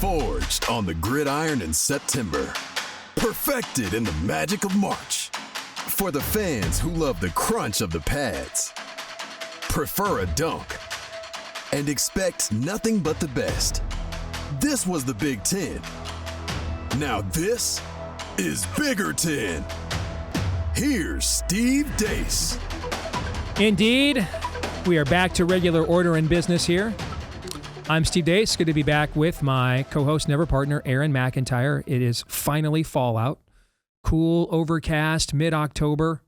Forged on the gridiron in September. Perfected in the magic of March. For the fans who love the crunch of the pads. Prefer a dunk. And expect nothing but the best. This was the Big Ten. Now this is Bigger Ten. Here's Steve Deace. Indeed, we are back to regular order in business here. I'm Steve Deace. Good to be back with my co-host, never partner, Aaron McIntire. It is finally fall out. Cool, overcast, mid-October.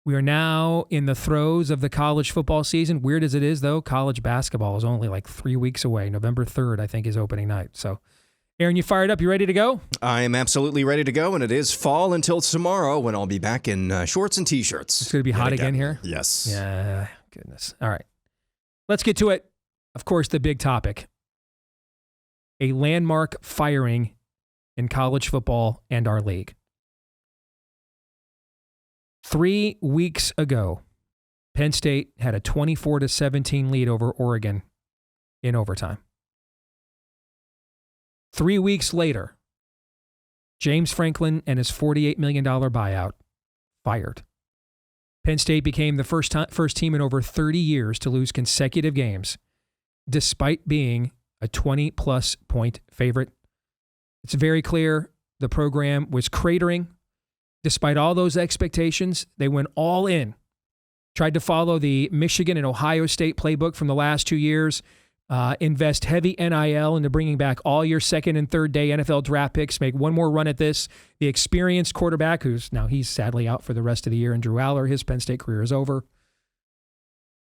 We are now in the throes of the college football season. Weird as it is, though, college basketball is only like 3 weeks away. November 3rd, I think, is opening night. So, Aaron, you fired up? You ready to go? I am absolutely ready to go, and it is fall until tomorrow when I'll be back in shorts and T-shirts. It's going to be hot again here? Yes. Yeah, goodness. All right. Let's get to it. Of course, the big topic. A landmark firing in college football and our league. 3 weeks ago, Penn State had a 24-17 lead over Oregon in overtime. 3 weeks later, James Franklin and his $48 million buyout fired. Penn State became the first team in over 30 years to lose consecutive games, despite being a 20-plus point favorite. It's very clear the program was cratering. Despite all those expectations, they went all in. Tried to follow the Michigan and Ohio State playbook from the last 2 years. Invest heavy NIL into bringing back all your second and third day NFL draft picks. Make one more run at this. The experienced quarterback, he's sadly out for the rest of the year, and Drew Aller, his Penn State career is over.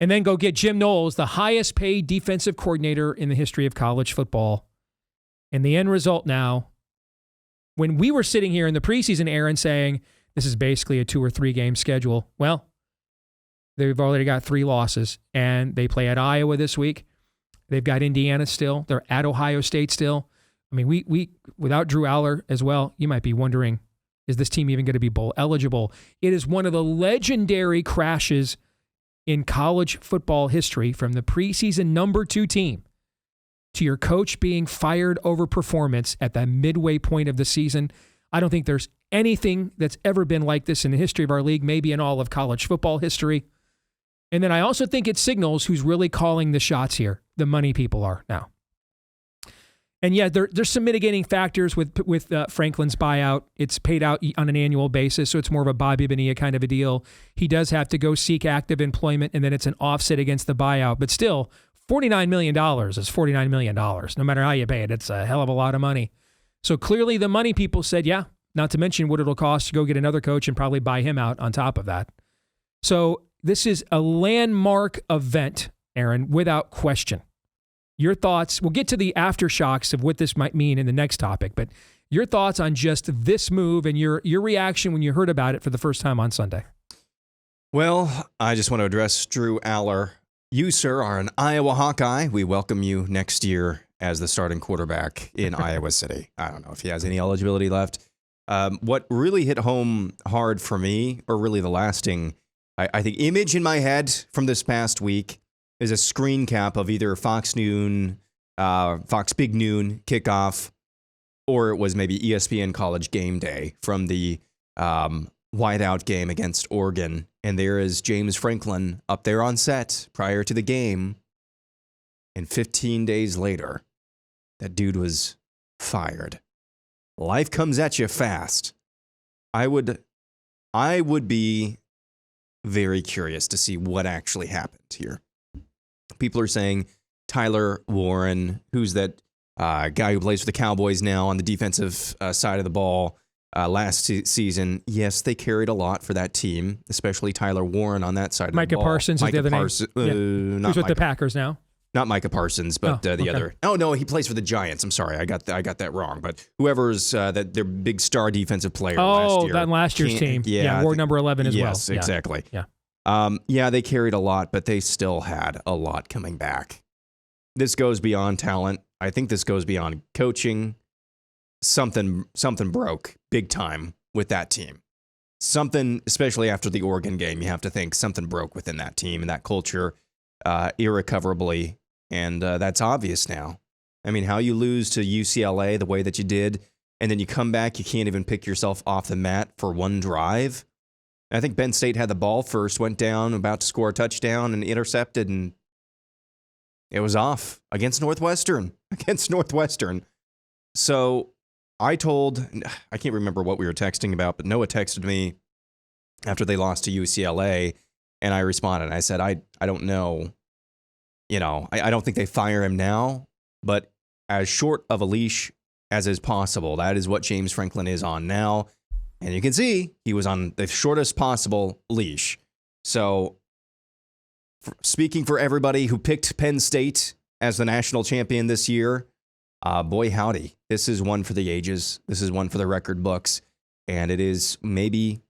And then go get Jim Knowles, the highest paid defensive coordinator in the history of college football. And the end result now, when we were sitting here in the preseason, Aaron, saying this is basically a 2 or 3 game schedule, well, they've already got 3 losses, and they play at Iowa this week. They've got Indiana still. They're at Ohio State still. I mean, we without Drew Aller as well, you might be wondering, is this team even going to be bowl eligible? It is one of the legendary crashes in college football history, from the preseason number 2 team to your coach being fired over performance at the midway point of the season. I don't think there's anything that's ever been like this in the history of our league, maybe in all of college football history. And then I also think it signals who's really calling the shots here. The money people are now. And yeah, there's some mitigating factors with Franklin's buyout. It's paid out on an annual basis, so it's more of a Bobby Bonilla kind of a deal. He does have to go seek active employment, and then it's an offset against the buyout. But still, $49 million is $49 million. No matter how you pay it, it's a hell of a lot of money. So clearly the money people said, yeah, not to mention what it'll cost to go get another coach and probably buy him out on top of that. So this is a landmark event, Aaron, without question. Your thoughts, we'll get to the aftershocks of what this might mean in the next topic, but your thoughts on just this move and your reaction when you heard about it for the first time on Sunday. Well, I just want to address Drew Aller. You, sir, are an Iowa Hawkeye. We welcome you next year as the starting quarterback in Iowa City. I don't know if he has any eligibility left. What really hit home hard for me, or really the lasting, I think, image in my head from this past week is a screen cap of either Fox Big Noon kickoff, or it was maybe ESPN College Game Day from the whiteout game against Oregon. And there is James Franklin up there on set prior to the game. And 15 days later, that dude was fired. Life comes at you fast. I would be very curious to see what actually happened here. People are saying Tyler Warren, who's that guy who plays for the Cowboys now on the defensive side of the ball, last season, yes, they carried a lot for that team, especially Tyler Warren on that side of the ball. Micah Parsons is the other name. Who's with the Packers now? Not Micah Parsons, but the other. Oh, no, he plays for the Giants. I'm sorry, I got that wrong. But whoever's their big star defensive player last year. Oh, that last year's team. Yeah, Ward number 11 as well. Yes, exactly. Yeah. They carried a lot, but they still had a lot coming back. This goes beyond talent. I think this goes beyond coaching. Something broke big time with that team. Something, especially after the Oregon game, you have to think something broke within that team and that culture irrecoverably. And that's obvious now. I mean, how you lose to UCLA the way that you did, and then you come back, you can't even pick yourself off the mat for one drive. I think Penn State had the ball first, went down, about to score a touchdown, and intercepted, and it was off against Northwestern. So I can't remember what we were texting about, but Noah texted me after they lost to UCLA, and I responded. I said, I don't know. I don't think they fire him now, but as short of a leash as is possible. That is what James Franklin is on now. And you can see he was on the shortest possible leash. So speaking for everybody who picked Penn State as the national champion this year, boy, howdy. This is one for the ages. This is one for the record books. And it is maybe,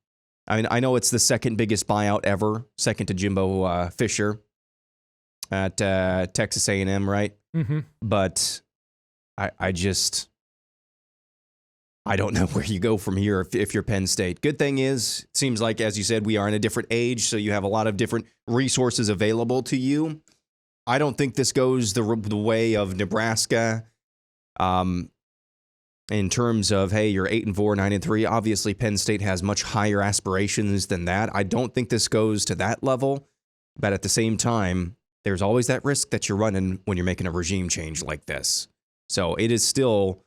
I know it's the second biggest buyout ever, second to Jimbo Fisher at Texas A&M, right? Mm-hmm. But I don't know where you go from here if you're Penn State. Good thing is, it seems like, as you said, we are in a different age, so you have a lot of different resources available to you. I don't think this goes the way of Nebraska in terms of, hey, you're 8-4, 9-3. Obviously, Penn State has much higher aspirations than that. I don't think this goes to that level, but at the same time, there's always that risk that you're running when you're making a regime change like this. So it is still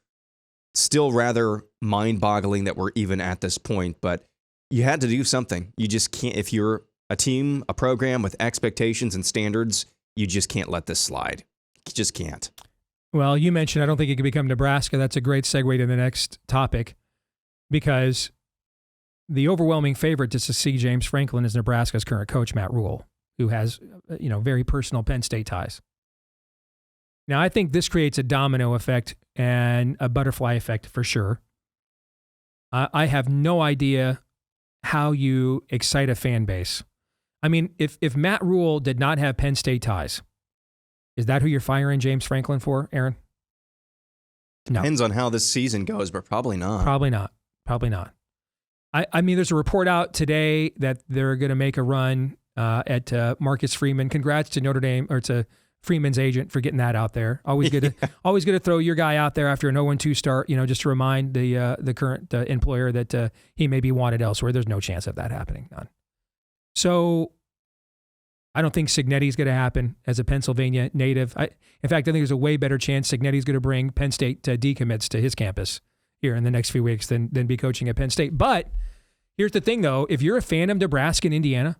rather mind-boggling that we're even at this point, but you had to do something. You just can't, if you're a team, a program with expectations and standards, you just can't let this slide. You just can't. Well, you mentioned I don't think it could become Nebraska. That's a great segue to the next topic, because the overwhelming favorite to see James Franklin is Nebraska's current coach, Matt Rhule, who has, very personal Penn State ties. Now, I think this creates a domino effect and a butterfly effect for sure. I have no idea how you excite a fan base. I mean, if Matt Rhule did not have Penn State ties, is that who you're firing James Franklin for, Aaron? No. Depends on how this season goes, but probably not. Probably not. I mean, there's a report out today that they're going to make a run at Marcus Freeman. Congrats to Notre Dame, or to Freeman's agent, for getting that out there. Always good to throw your guy out there after an 0-2 start, just to remind the current employer that he may be wanted elsewhere. There's no chance of that happening. None. So I don't think Cignetti is going to happen as a Pennsylvania native. In fact, I think there's a way better chance Cignetti's going to bring Penn State decommits to his campus here in the next few weeks than be coaching at Penn State. But here's the thing, though. If you're a fan of Nebraska and Indiana,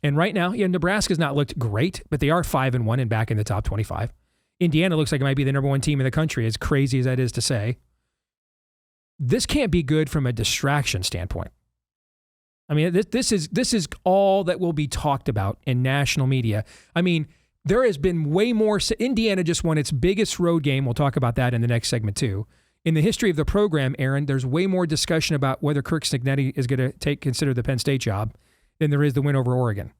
and right now, Nebraska's not looked great, but they are 5-1 and back in the top 25. Indiana looks like it might be the number one team in the country, as crazy as that is to say. This can't be good from a distraction standpoint. I mean, this is all that will be talked about in national media. I mean, there has been way more. Indiana just won its biggest road game. We'll talk about that in the next segment too. In the history of the program, Aaron, there's way more discussion about whether Curt Cignetti is going to consider the Penn State job than there is the win over Oregon.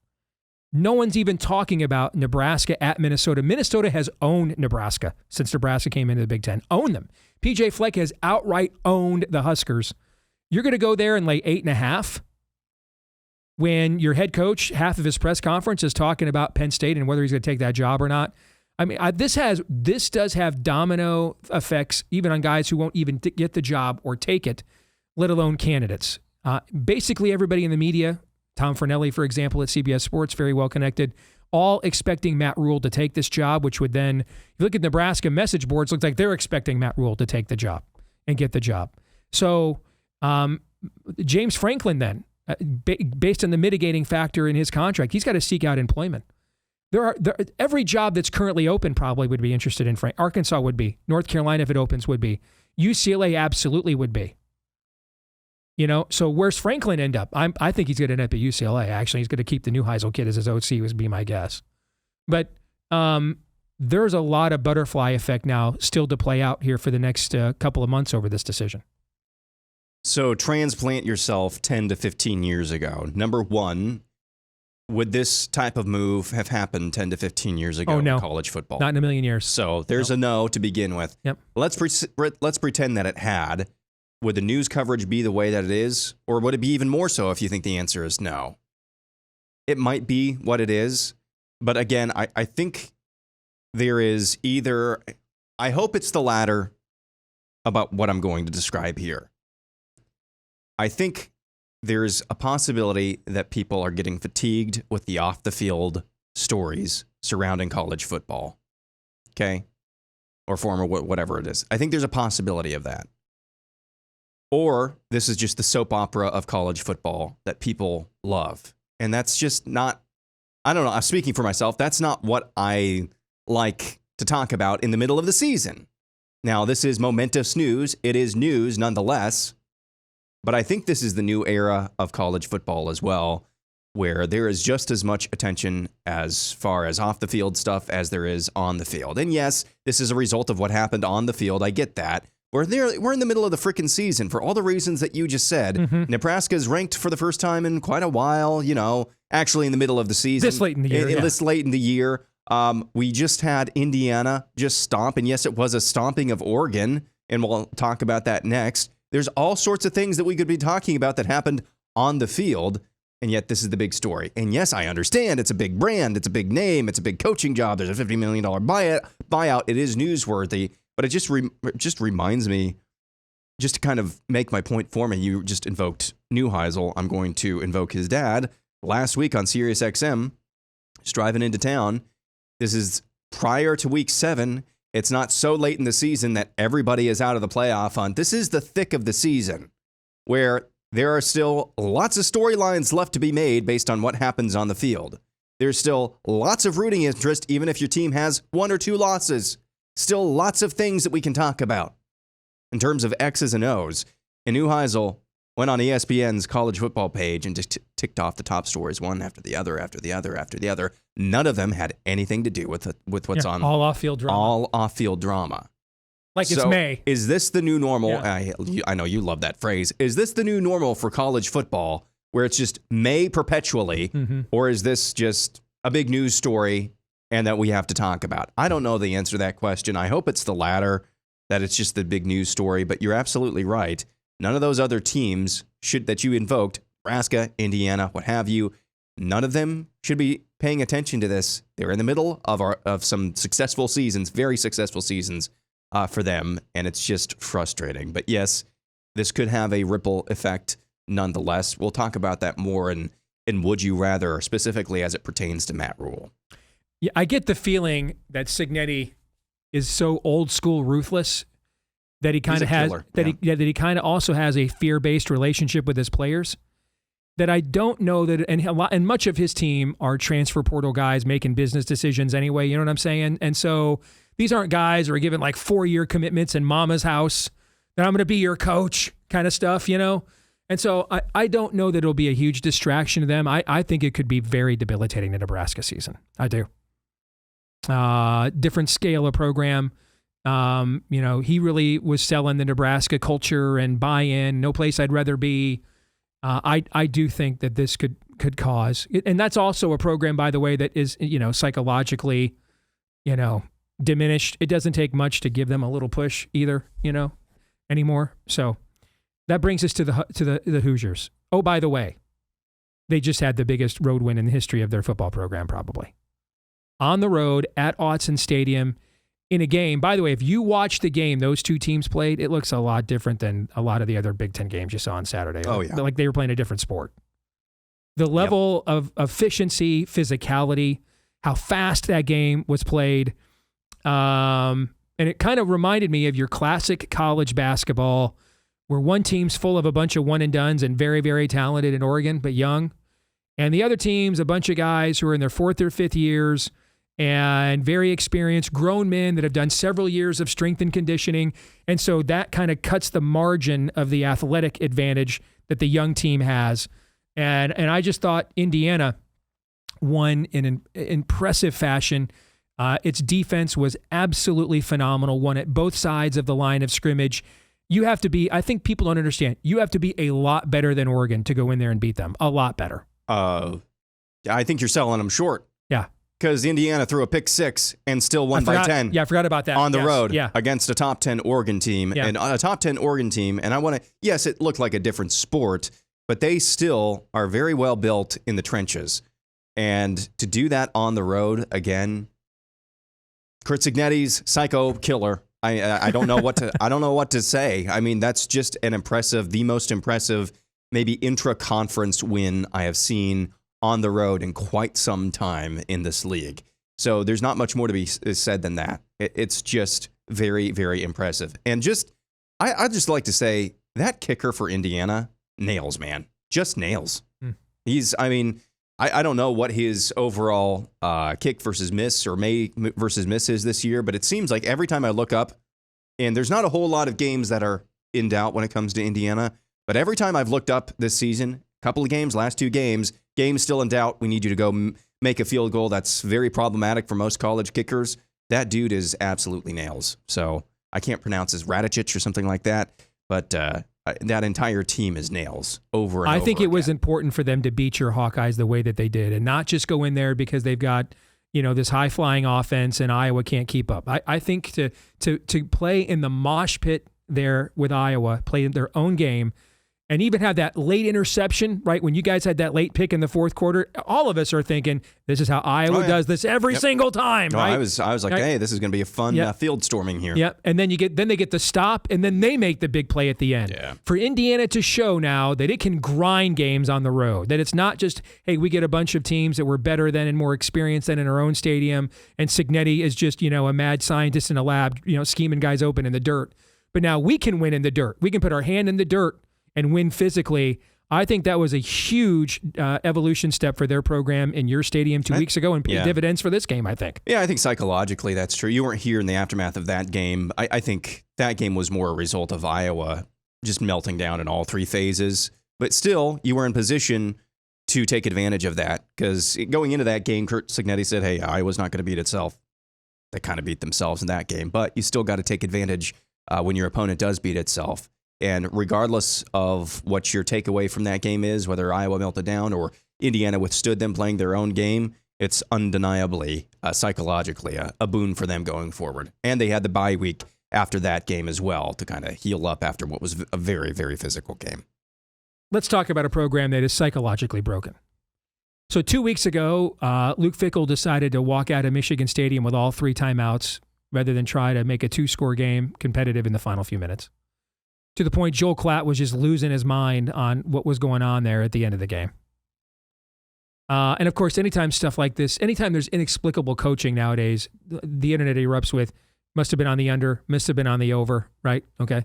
No one's even talking about Nebraska at Minnesota. Minnesota has owned Nebraska since Nebraska came into the Big Ten. Owned them. PJ Fleck has outright owned the Huskers. You're going to go there and lay 8.5 when your head coach, half of his press conference, is talking about Penn State and whether he's going to take that job or not. I mean, this does have domino effects even on guys who won't even get the job or take it, let alone candidates. Basically, everybody in the media, Tom Fornelli, for example, at CBS Sports, very well connected, all expecting Matt Rhule to take this job, which would then, if you look at Nebraska message boards, looks like they're expecting Matt Rhule to take the job and get the job. So James Franklin then, based on the mitigating factor in his contract, he's got to seek out employment. Every job that's currently open probably would be interested in Frank. Arkansas would be. North Carolina, if it opens, would be. UCLA absolutely would be. So where's Franklin end up? I think he's going to end up at UCLA. Actually, he's going to keep the new Heisel kid as his OC, would be my guess. But there's a lot of butterfly effect now still to play out here for the next couple of months over this decision. So transplant yourself 10 to 15 years ago. Number one, would this type of move have happened 10 to 15 years ago in college football? Not in a million years. So there's a no to begin with. Yep. Let's pretend that it had. Would the news coverage be the way that it is? Or would it be even more so if you think the answer is no? It might be what it is. But again, I think there is either I hope it's the latter about what I'm going to describe here. I think there's a possibility that people are getting fatigued with the off-the-field stories surrounding college football, okay? Or former, whatever it is. I think there's a possibility of that. Or this is just the soap opera of college football that people love. And that's just not, I don't know, I'm speaking for myself, that's not what I like to talk about in the middle of the season. Now, this is momentous news. It is news nonetheless. But I think this is the new era of college football as well, where there is just as much attention as far as off the field stuff as there is on the field. And yes, this is a result of what happened on the field. I get that. We're in the middle of the freaking season for all the reasons that you just said. Mm-hmm. Nebraska's ranked for the first time in quite a while, actually in the middle of the season. This late in the year. This late in the year. We just had Indiana just stomp. And yes, it was a stomping of Oregon. And we'll talk about that next. There's all sorts of things that we could be talking about that happened on the field, and yet this is the big story. And yes, I understand it's a big brand, it's a big name, it's a big coaching job, there's a $50 million buyout, it is newsworthy, but it just reminds me, just to kind of make my point for me, you just invoked Neuheisel, I'm going to invoke his dad. Last week on SiriusXM, just driving into town, this is prior to week 7, it's not so late in the season that everybody is out of the playoff hunt. This is the thick of the season where there are still lots of storylines left to be made based on what happens on the field. There's still lots of rooting interest, even if your team has 1 or 2 losses. Still lots of things that we can talk about in terms of X's and O's. And Neuheisel went on ESPN's college football page and just ticked off the top stories one after the other, after the other, after the other. None of them had anything to do with what's on. All off-field drama. All off-field drama. Like it's May. Is this the new normal? Yeah. I know you love that phrase. Is this the new normal for college football where it's just May perpetually? Mm-hmm. Or is this just a big news story and that we have to talk about? I don't know the answer to that question. I hope it's the latter, that it's just the big news story. But you're absolutely right. None of those other teams that you invoked, Nebraska, Indiana, what have you, none of them should be paying attention to this. They're in the middle of some successful seasons, very successful seasons for them, and it's just frustrating. But yes, this could have a ripple effect nonetheless. We'll talk about that more in Would You Rather, specifically as it pertains to Matt Rhule. Yeah, I get the feeling that Cignetti is so old school ruthless that he kind of has that he kind of also has a fear-based relationship with his players. That I don't know that, and much of his team are transfer portal guys making business decisions anyway. You know what I'm saying? And so these aren't guys who are given like 4-year commitments in mama's house that I'm going to be your coach kind of stuff, And so I don't know that it'll be a huge distraction to them. I think it could be very debilitating the Nebraska season. I do. Different scale of program. He really was selling the Nebraska culture and buy-in. No place I'd rather be. I do think that this could cause, and that's also a program, by the way, that is psychologically, diminished. It doesn't take much to give them a little push either, anymore. So that brings us to the Hoosiers. Oh, by the way, they just had the biggest road win in the history of their football program, probably on the road at Autzen Stadium. In a game, by the way, if you watch the game those two teams played, it looks a lot different than a lot of the other Big Ten games you saw on Saturday. Oh, yeah. Like they were playing a different sport. The level of efficiency, physicality, how fast that game was played. And it kind of reminded me of your classic college basketball where one team's full of a bunch of one-and-dones and very, very talented in Oregon, but young. And the other team's a bunch of guys who are in their 4th or 5th years and very experienced grown men that have done several years of strength and conditioning. And so that kind of cuts the margin of the athletic advantage that the young team has. And I just thought Indiana won in an impressive fashion. Its defense was absolutely phenomenal, won at both sides of the line of scrimmage. You have to be, I think people don't understand, you have to be a lot better than Oregon to go in there and beat them. A lot better. I think you're selling them short. Yeah. Because Indiana threw a pick 6 and still won by 10. Yeah, I forgot about that. On the road against a top 10 Oregon team. Yeah. And a top 10 Oregon team, and I want to, yes, it looked like a different sport, but they still are very well built in the trenches. And to do that on the road again, Curt Cignetti's psycho killer I don't know what to say. I mean, that's just the most impressive, maybe intra-conference win I have seen on the road in quite some time in this league. So there's not much more to be said than that. It's just very, very impressive. And I'd just like to say that kicker for Indiana nails, man. Just nails. I don't know what his overall kick versus miss or versus miss is this year, but it seems like every time I look up, and there's not a whole lot of games that are in doubt when it comes to Indiana, but every time I've looked up this season, couple of games, last 2 games still in doubt, we need you to go make a field goal. That's very problematic for most college kickers. That dude is absolutely nails. So I can't pronounce his Radicic or something like that, but that entire team is nails over and over. I think it was important for them to beat your Hawkeyes the way that they did and not just go in there because they've got, this high-flying offense and Iowa can't keep up. I think to play in the mosh pit there with Iowa, play their own game, and even have that late interception, right? When you guys had that late pick in the fourth quarter, all of us are thinking, this is how Iowa does this every single time, right? I was like, hey, this is going to be a fun field storming here. Yep. And then they get the stop, and then they make the big play at the end. Yeah. For Indiana to show now that it can grind games on the road, that it's not just, hey, we get a bunch of teams that were better than and more experienced than in our own stadium, and Cignetti is just, a mad scientist in a lab, scheming guys open in the dirt. But now we can win in the dirt. We can put our hand in the dirt and win physically. I think that was a huge evolution step for their program in your stadium 2 weeks ago and paid dividends for this game, I think. Yeah, I think psychologically that's true. You weren't here in the aftermath of that game. I think that game was more a result of Iowa just melting down in all 3 phases. But still, you were in position to take advantage of that because going into that game, Curt Cignetti said, hey, Iowa's not going to beat itself. They kind of beat themselves in that game. But you still got to take advantage when your opponent does beat itself. And regardless of what your takeaway from that game is, whether Iowa melted down or Indiana withstood them playing their own game, it's undeniably, psychologically, a boon for them going forward. And they had the bye week after that game as well to kind of heal up after what was a very, very physical game. Let's talk about a program that is psychologically broken. So 2 weeks ago, Luke Fickell decided to walk out of Michigan Stadium with all 3 timeouts rather than try to make a 2-score game competitive in the final few minutes. To the point Joel Klatt was just losing his mind on what was going on there at the end of the game. And of course, anytime stuff like this, anytime there's inexplicable coaching nowadays, the internet erupts with, must have been on the under, must have been on the over, right? Okay.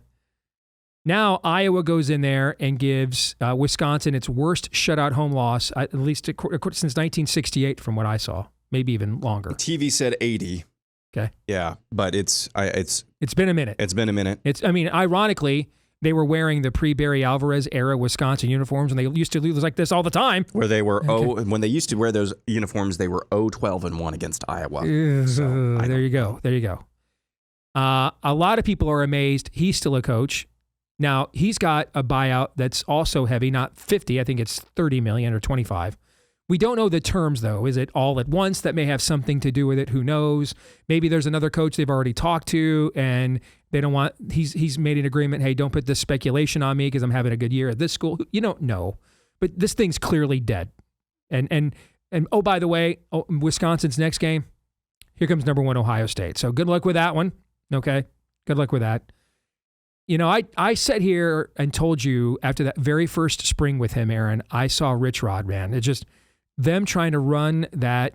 Now Iowa goes in there and gives Wisconsin its worst shutout home loss, at least since 1968 from what I saw, maybe even longer. TV said 80. Okay. Yeah, but it's been a minute. It's been a minute. Ironically, they were wearing the pre-Barry Alvarez era Wisconsin uniforms, and they used to lose like this all the time. Where they were when they used to wear those uniforms, they were 0-12-1 against Iowa. There you go. A lot of people are amazed he's still a coach. Now he's got a buyout that's also heavy, not 50. I think it's 30 million or 25. We don't know the terms, though. Is it all at once? That may have something to do with it. Who knows? Maybe there's another coach they've already talked to, and they don't want. He's made an agreement. Hey, don't put this speculation on me because I'm having a good year at this school. You don't know, but this thing's clearly dead. And oh, by the way, Wisconsin's next game. Here comes number 1 Ohio State. So good luck with that one. Okay, good luck with that. I sat here and told you after that very first spring with him, Aaron, I saw Rich Rod, man. It just. Them trying to run that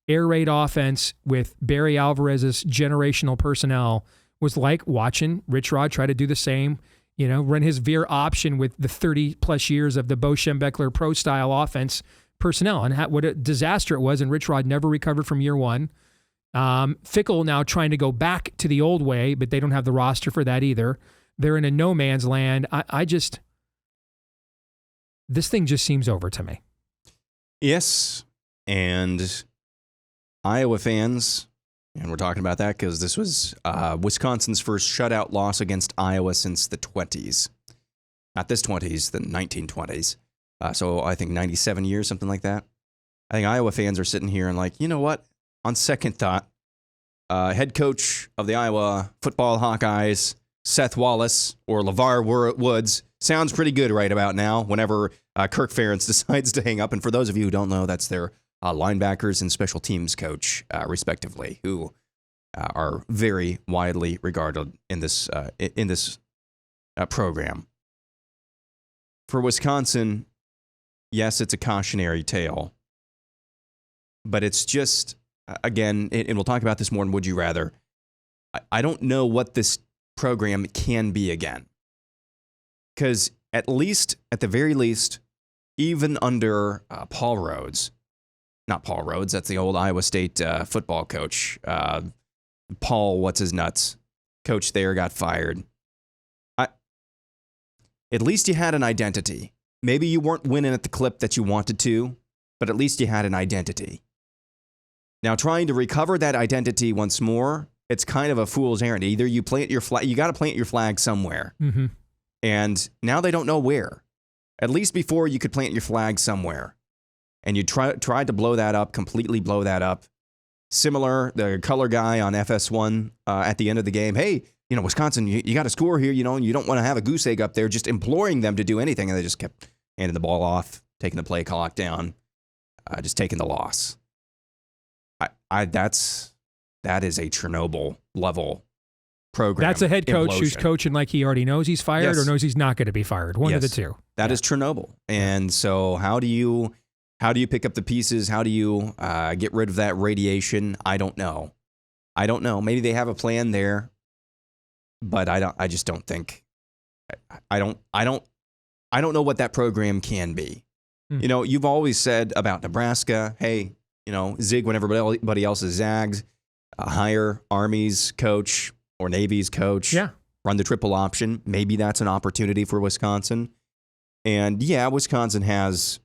air raid offense with Barry Alvarez's generational personnel was like watching Rich Rod try to do the same, run his veer option with the 30-plus years of the Bo Schembechler pro-style offense personnel and what a disaster it was, and Rich Rod never recovered from year one. Fickell now trying to go back to the old way, but they don't have the roster for that either. They're in a no man's land. This thing just seems over to me. Yes, and Iowa fans, and we're talking about that because this was Wisconsin's first shutout loss against Iowa since the 20s. Not this 20s, the 1920s. So I think 97 years, something like that. I think Iowa fans are sitting here and like, you know what? On second thought, head coach of the Iowa football Hawkeyes, Seth Wallace or LeVar Woods, sounds pretty good right about now whenever Kirk Ferentz decides to hang up. And for those of you who don't know, that's their linebackers and special teams coach, respectively, who are very widely regarded in this program. For Wisconsin, yes, it's a cautionary tale, but it's just, again, and we'll talk about this more in Would You Rather, I don't know what this program can be again. Because at the very least, even under Paul Rhodes, not Paul Rhodes, that's the old Iowa State football coach, Paul what's-his-nuts, coach there got fired. At least you had an identity. Maybe you weren't winning at the clip that you wanted to, but at least you had an identity. Now, trying to recover that identity once more, it's kind of a fool's errand. Either you plant your flag, you got to plant your flag somewhere. Mm-hmm. And now they don't know where. At least before you could plant your flag somewhere. And you tried to blow that up, completely blow that up. Similar, the color guy on FS1 at the end of the game, hey, Wisconsin, you got to score here, and you don't want to have a goose egg up there, just imploring them to do anything. And they just kept handing the ball off, taking the play clock down, just taking the loss. That is a Chernobyl level program. That's a head coach implosion. who's coaching like he already knows he's fired or knows he's not going to be fired. One of the two. That is Chernobyl. And so how do you pick up the pieces? How do you get rid of that radiation? I don't know. Maybe they have a plan there. But I just don't think. I don't know what that program can be. You've always said about Nebraska, hey, zig when everybody else is zagged. Hire Army's coach or Navy's coach. Yeah. Run the triple option. Maybe that's an opportunity for Wisconsin. And yeah, Wisconsin has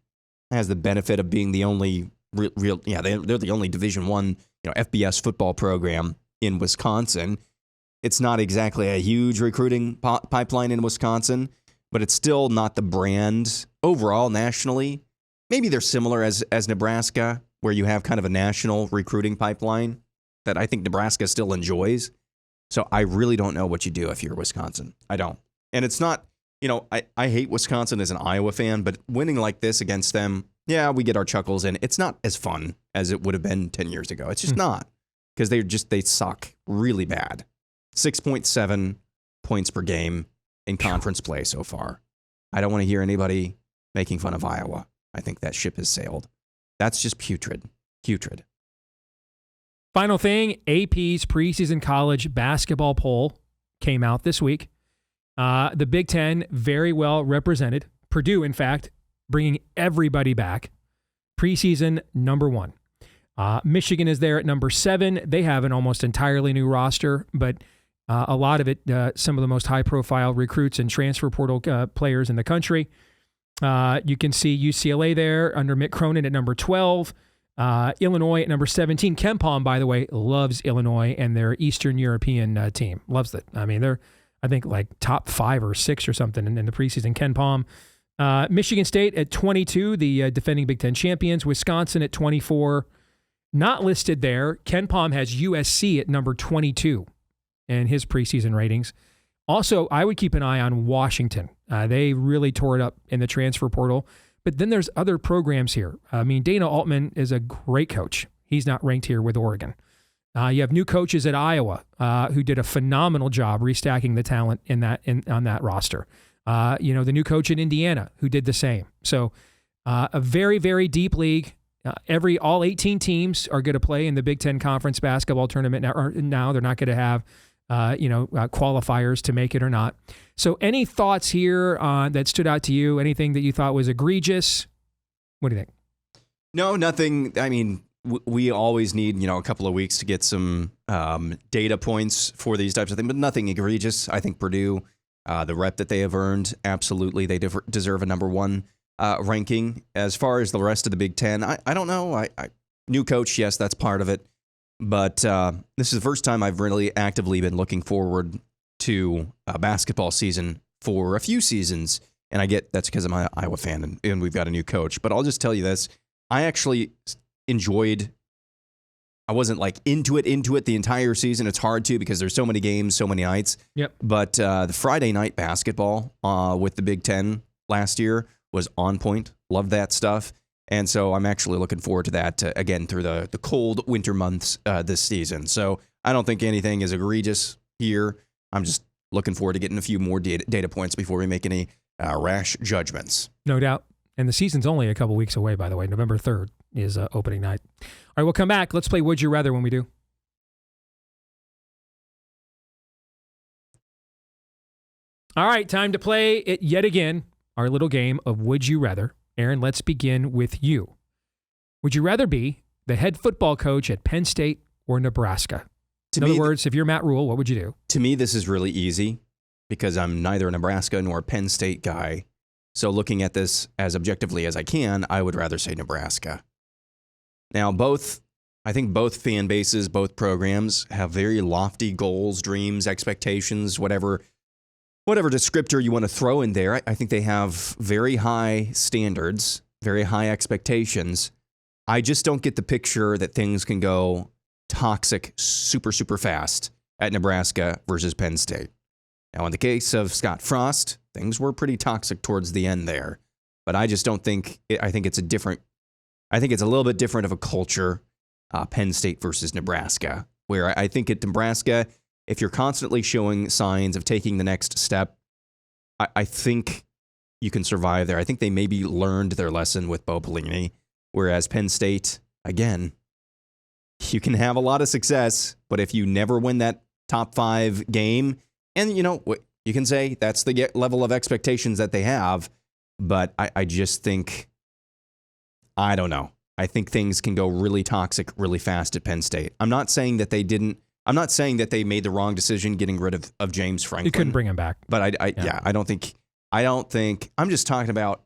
the benefit of being the only real. Yeah, they're the only Division I, FBS football program in Wisconsin. It's not exactly a huge recruiting pipeline in Wisconsin, but it's still not the brand overall nationally. Maybe they're similar as Nebraska, where you have kind of a national recruiting pipeline that I think Nebraska still enjoys. So I really don't know what you do if you're Wisconsin. I don't. And it's not, I hate Wisconsin as an Iowa fan, but winning like this against them, yeah, we get our chuckles in. It's not as fun as it would have been 10 years ago. It's just not, because they suck really bad. 6.7 points per game in conference play so far. I don't want to hear anybody making fun of Iowa. I think that ship has sailed. That's just putrid. Putrid. Final thing, AP's preseason college basketball poll came out this week. The Big Ten very well represented. Purdue, in fact, bringing everybody back. Preseason number 1. Michigan is there at number 7. They have an almost entirely new roster, but a lot of it, some of the most high-profile recruits and transfer portal players in the country. You can see UCLA there under Mick Cronin at number 12. Illinois at number 17. Ken Palm, by the way, loves Illinois and their Eastern European team. Loves it. I mean, they're, I think, like top 5 or 6 or something in the preseason. Ken Palm. Michigan State at 22, the defending Big Ten champions. Wisconsin at 24. Not listed there. Ken Palm has USC at number 22 in his preseason ratings. Also, I would keep an eye on Washington. They really tore it up in the transfer portal. But then there's other programs here. I mean, Dana Altman is a great coach. He's not ranked here with Oregon. You have new coaches at Iowa who did a phenomenal job restacking the talent on that roster. The new coach in Indiana who did the same. So a very, very deep league. All 18 teams are going to play in the Big Ten Conference basketball tournament now. They're not going to have qualifiers to make it or not. So any thoughts here that stood out to you? Anything that you thought was egregious? What do you think? No, nothing. I mean, we always need, a couple of weeks to get some data points for these types of things, but nothing egregious. I think Purdue, the rep that they have earned, absolutely, they deserve a number 1 ranking. As far as the rest of the Big Ten, I don't know. New coach, yes, that's part of it. But this is the first time I've really actively been looking forward to a basketball season for a few seasons. And I get that's because I'm an Iowa fan and we've got a new coach. But I'll just tell you this. I actually enjoyed, I wasn't like into it the entire season. It's hard to because there's so many games, so many nights. Yep. But the Friday night basketball with the Big Ten last year was on point. Loved that stuff. And so I'm actually looking forward to that again through the cold winter months this season. So I don't think anything is egregious here. I'm just looking forward to getting a few more data points before we make any rash judgments. No doubt. And the season's only a couple weeks away, by the way. November 3rd is opening night. All right, we'll come back. Let's play Would You Rather when we do. All right, time to play it yet again, our little game of Would You Rather. Aaron, let's begin with you. Would you rather be the head football coach at Penn State or Nebraska? In other words, if you're Matt Rhule, what would you do? To me, this is really easy because I'm neither a Nebraska nor a Penn State guy. So looking at this as objectively as I can, I would rather say Nebraska. Now, I think both fan bases, both programs have very lofty goals, dreams, expectations, whatever descriptor you want to throw in there. I think they have very high standards, very high expectations. I just don't get the picture that things can go toxic super, super fast at Nebraska versus Penn State. Now, in the case of Scott Frost, things were pretty toxic towards the end there. But I just don't think, I think it's a little bit different of a culture, Penn State versus Nebraska, where I think at Nebraska, if you're constantly showing signs of taking the next step, I think you can survive there. I think they maybe learned their lesson with Bo Pelini, whereas Penn State, again, you can have a lot of success, but if you never win that top 5 game, and you can say that's the level of expectations that they have, but I just think, I don't know. I think things can go really toxic really fast at Penn State. I'm not saying that they made the wrong decision getting rid of James Franklin. You couldn't bring him back. But I don't think, I'm just talking about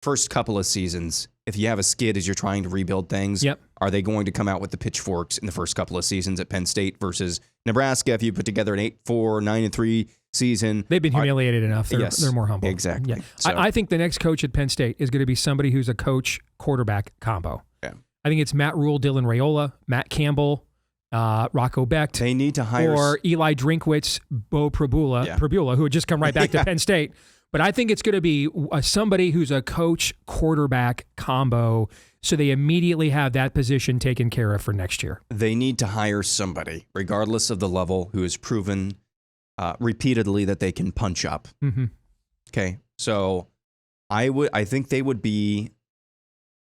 first couple of seasons. If you have a skid as you're trying to rebuild things, are they going to come out with the pitchforks in the first couple of seasons at Penn State versus Nebraska? If you put together an 8-4, 9-3 season. They've been humiliated enough. They're more humble. Exactly. Yeah. So, I think the next coach at Penn State is going to be somebody who's a coach-quarterback combo. Yeah. I think it's Matt Rhule, Dylan Raiola, Matt Campbell, Rocco Becht. They need to hire... Or Eli Drinkwitz, Bo Prabula, who had just come right back to Penn State. But I think it's going to be somebody who's a coach-quarterback combo, so they immediately have that position taken care of for next year. They need to hire somebody, regardless of the level, who has proven repeatedly that they can punch up. Mm-hmm. Okay, so I think they would be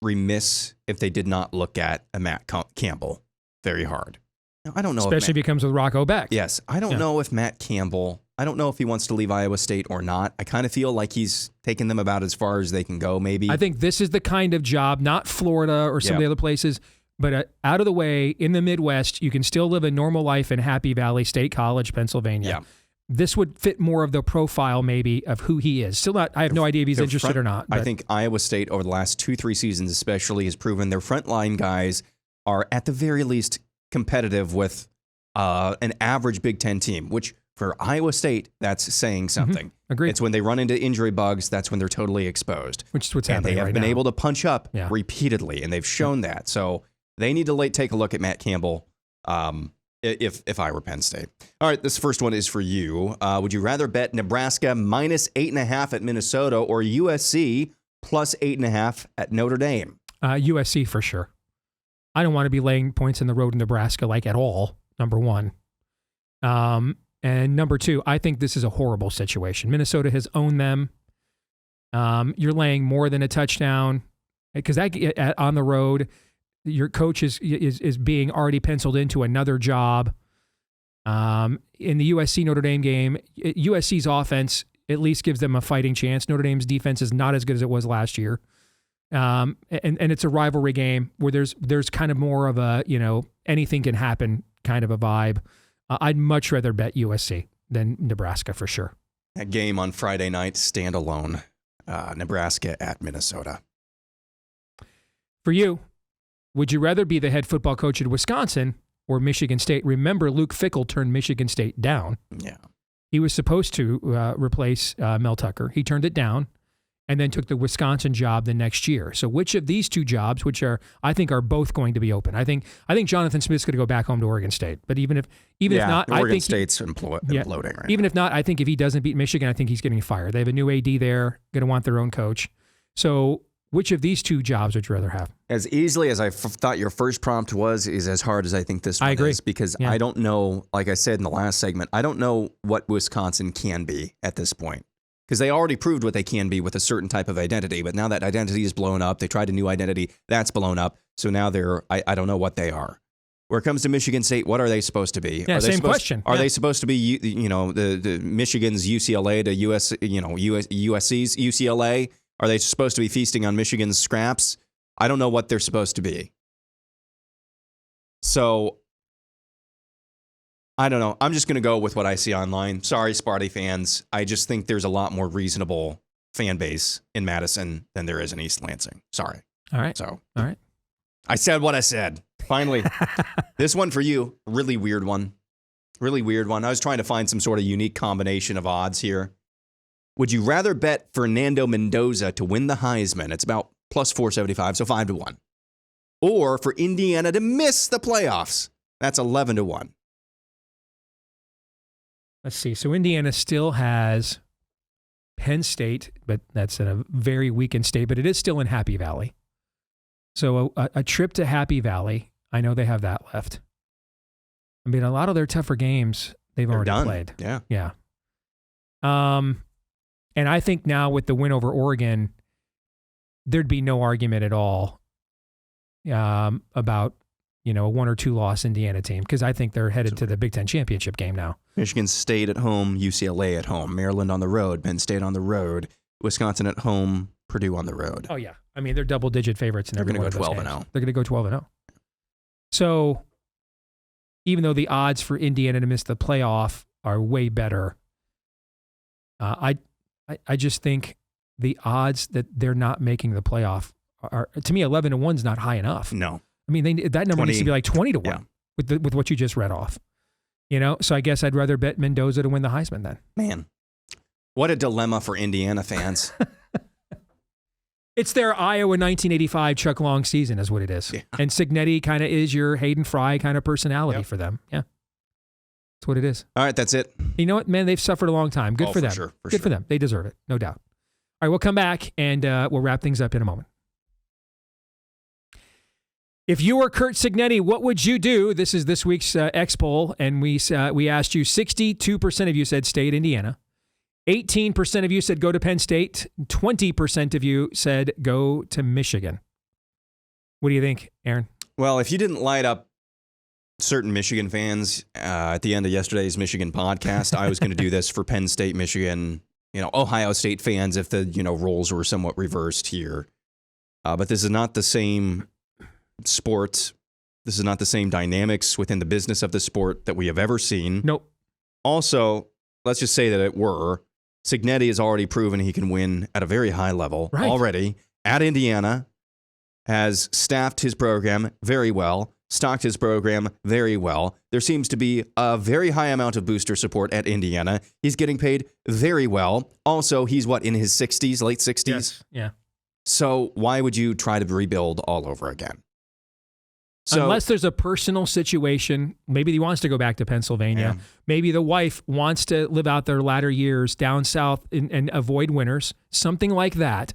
remiss if they did not look at a Matt Campbell very hard. Now, I don't know, especially if he comes with Rocco Becht. Yes, I don't know if Matt Campbell. I don't know if he wants to leave Iowa State or not. I kind of feel like he's taken them about as far as they can go, maybe. I think this is the kind of job, not Florida or some of the other places, but out of the way, in the Midwest, you can still live a normal life in Happy Valley State College, Pennsylvania. Yeah. This would fit more of the profile, maybe, of who he is. Still not, I have no idea if he's interested or not. I think Iowa State, over the last 2-3 seasons especially, has proven their frontline guys are, at the very least, competitive with an average Big Ten team, which for Iowa State, that's saying something. Mm-hmm. Agreed. It's when they run into injury bugs, that's when they're totally exposed. Which is what's happening right now. And they have been able to punch up repeatedly, and they've shown that. So they need to take a look at Matt Campbell if I were Penn State. All right, this first one is for you. Would you rather bet Nebraska minus 8.5 at Minnesota or USC plus 8.5 at Notre Dame? USC for sure. I don't want to be laying points in the road in Nebraska at all, number one. And number two, I think this is a horrible situation. Minnesota has owned them. You're laying more than a touchdown because on the road, your coach is being already penciled into another job. In the USC Notre Dame game, USC's offense at least gives them a fighting chance. Notre Dame's defense is not as good as it was last year. And it's a rivalry game where there's kind of more of a, anything can happen kind of a vibe. I'd much rather bet USC than Nebraska for sure. That game on Friday night, standalone, Nebraska at Minnesota. For you, would you rather be the head football coach at Wisconsin or Michigan State? Remember, Luke Fickell turned Michigan State down. Yeah. He was supposed to replace Mel Tucker. He turned it down and then took the Wisconsin job the next year. So which of these two jobs, which I think are both going to be open? I think Jonathan Smith's going to go back home to Oregon State. But even if not, I think State's imploding right even now. if not, I think if he doesn't beat Michigan, I think he's getting fired. They have a new AD there, going to want their own coach. So which of these two jobs would you rather have? As easily as I thought your first prompt was, is as hard as I think this one I agree. is. Because Yeah. I don't know, like I said in the last segment, I don't know what Wisconsin can be at this point. Because they already proved what they can be with a certain type of identity. But now that identity is blown up, they tried a new identity, that's blown up. So now I don't know what they are. Where it comes to Michigan State, what are they supposed to be? Yeah, same question. Are they supposed to be, the Michigan's UCLA to USC's UCLA? Are they supposed to be feasting on Michigan's scraps? I don't know what they're supposed to be. So, I don't know. I'm just going to go with what I see online. Sorry, Sparty fans. I just think there's a lot more reasonable fan base in Madison than there is in East Lansing. Sorry. All right. So, all right. I said what I said. Finally, this one for you, really weird one. Really weird one. I was trying to find some sort of unique combination of odds here. Would you rather bet Fernando Mendoza to win the Heisman? It's about plus 475, so 5-1. Or for Indiana to miss the playoffs? That's 11-1. Let's see. So Indiana still has Penn State, but that's in a very weakened state, but it is still in Happy Valley. So a trip to Happy Valley, I know they have that left. I mean, a lot of their tougher games they're already done. played. Yeah. Yeah. And I think now with the win over Oregon, there'd be no argument at all about, a 1 or 2 loss Indiana team, because I think they're headed to the Big Ten championship game now. Michigan State at home, UCLA at home, Maryland on the road, Penn State on the road, Wisconsin at home, Purdue on the road. Oh, yeah. I mean, they're double-digit favorites in every one of those games. They're going to go 12-0. They're going to go 12-0. So even though the odds for Indiana to miss the playoff are way better, I just think the odds that they're not making the playoff are, to me, 11-1 is not high enough. No. I mean, that number needs to be like 20-1 yeah. with what you just read off. So I guess I'd rather bet Mendoza to win the Heisman then. Man, what a dilemma for Indiana fans. It's their Iowa 1985 Chuck Long season is what it is. Yeah. And Cignetti kind of is your Hayden Fry kind of personality for them. Yeah. That's what it is. All right, that's it. You know what, man? They've suffered a long time. Good for them. Sure, Good for them. They deserve it. No doubt. All right, we'll come back and we'll wrap things up in a moment. If you were Curt Cignetti, what would you do? This is this week's X poll, and we asked you, 62% of you said stay at Indiana. 18% of you said go to Penn State. 20% of you said go to Michigan. What do you think, Aaron? Well, if you didn't light up certain Michigan fans at the end of yesterday's Michigan podcast, I was going to do this for Penn State, Michigan, Ohio State fans if the, roles were somewhat reversed here. But this is not the same sport. This is not the same dynamics within the business of the sport that we have ever seen. Nope. Also, let's just say that it were. Cignetti has already proven he can win at a very high level already at Indiana, has staffed his program very well, stocked his program very well. There seems to be a very high amount of booster support at Indiana. He's getting paid very well. Also, he's in his 60s, late 60s? Yes. Yeah. So why would you try to rebuild all over again? So, unless there's a personal situation, maybe he wants to go back to Pennsylvania. Yeah. Maybe the wife wants to live out their latter years down south and avoid winters, something like that.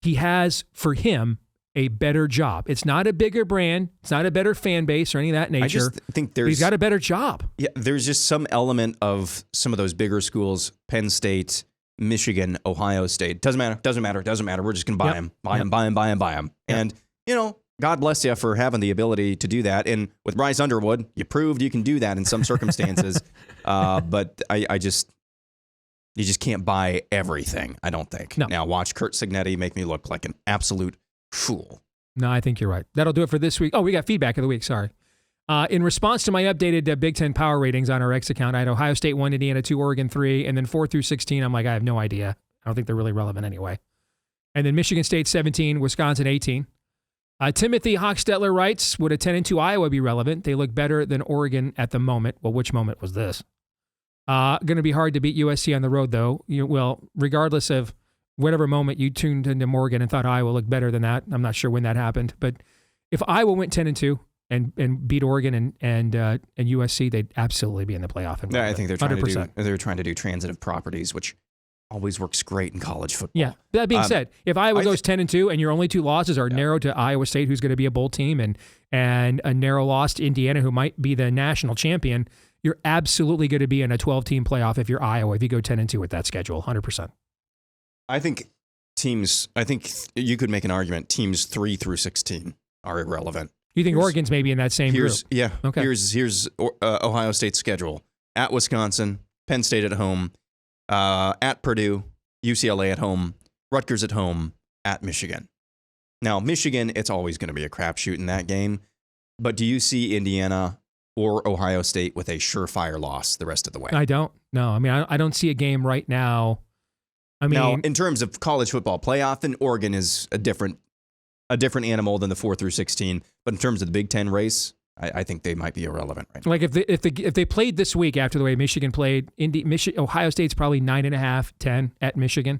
He has, for him, a better job. It's not a bigger brand. It's not a better fan base or any of that nature. I just think he's got a better job. Yeah, there's just some element of some of those bigger schools, Penn State, Michigan, Ohio State. Doesn't matter. We're just going to buy them. Buy them. And, God bless you for having the ability to do that. And with Bryce Underwood, you proved you can do that in some circumstances. But you just can't buy everything, I don't think. No. Now, watch Curt Cignetti make me look like an absolute fool. No, I think you're right. That'll do it for this week. Oh, we got feedback of the week. Sorry. In response to my updated Big Ten power ratings on our X account, I had Ohio State 1, Indiana 2, Oregon 3, and then 4 through 16. I'm like, I have no idea. I don't think they're really relevant anyway. And then Michigan State 17, Wisconsin 18. Timothy Hochstetler writes, would a 10-2 Iowa be relevant? They look better than Oregon at the moment. Well, which moment was this? Going to be hard to beat USC on the road, though. Regardless of whatever moment you tuned into Morgan and thought Iowa looked better than that, I'm not sure when that happened. But if Iowa went 10-2 and beat Oregon and USC, they'd absolutely be in the playoff. Yeah, I think they're trying to do transitive properties, which always works great in college football. Yeah. That being said, if Iowa goes 10-2 and your only 2 losses are narrow to Iowa State, who's going to be a bowl team, and a narrow loss to Indiana, who might be the national champion, you're absolutely going to be in a 12-team playoff if you're Iowa, if you go 10-2 with that schedule, 100%. I think you could make an argument teams 3 through 16 are irrelevant. You think Oregon's maybe in that same group? Yeah. Okay. Here's Ohio State's schedule. At Wisconsin, Penn State at home, at Purdue, UCLA at home, Rutgers at home, at Michigan. Now, Michigan, it's always going to be a crapshoot in that game. But do you see Indiana or Ohio State with a surefire loss the rest of the way? I don't. No. I mean, I don't see a game right now. I mean, now, in terms of college football playoff, then Oregon is a different animal than the 4 through 16. But in terms of the Big Ten race, I think they might be irrelevant right now. Like if they played this week after the way Michigan played, Ohio State's probably 9.5, 10 at Michigan.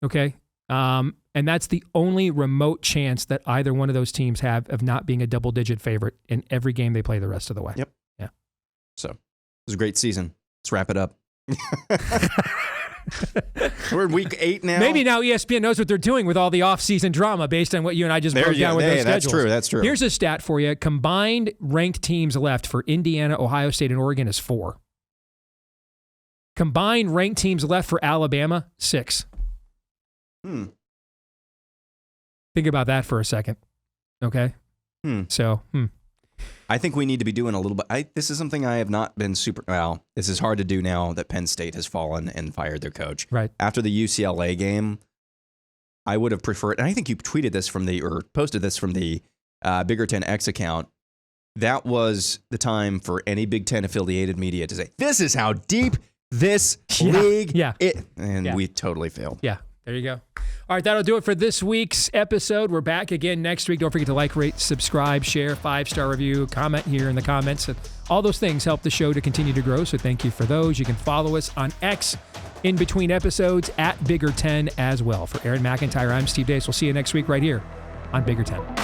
Okay, and that's the only remote chance that either one of those teams have of not being a double-digit favorite in every game they play the rest of the way. Yep. Yeah. So it was a great season. Let's wrap it up. We're in week 8 now. Maybe now ESPN knows what they're doing with all the off-season drama based on what you and I just broke down with those schedules. That's true. Here's a stat for you. Combined ranked teams left for Indiana, Ohio State, and Oregon is 4. Combined ranked teams left for Alabama, 6. Think about that for a second. Okay? So, I think we need to be doing a little bit. This is something I have not been super. Well, this is hard to do now that Penn State has fallen and fired their coach. Right. After the UCLA game, I would have preferred, and I think you tweeted this posted this from the Bigger 10 X account. That was the time for any Big Ten affiliated media to say, this is how deep this league is. And we totally failed. Yeah. There you go. All right, that'll do it for this week's episode. We're back again next week. Don't forget to like, rate, subscribe, share, 5-star review, comment here in the comments. All those things help the show to continue to grow, so thank you for those. You can follow us on X in between episodes at Bigger 10 as well. For Aaron McIntire, I'm Steve Deace. We'll see you next week right here on Bigger 10.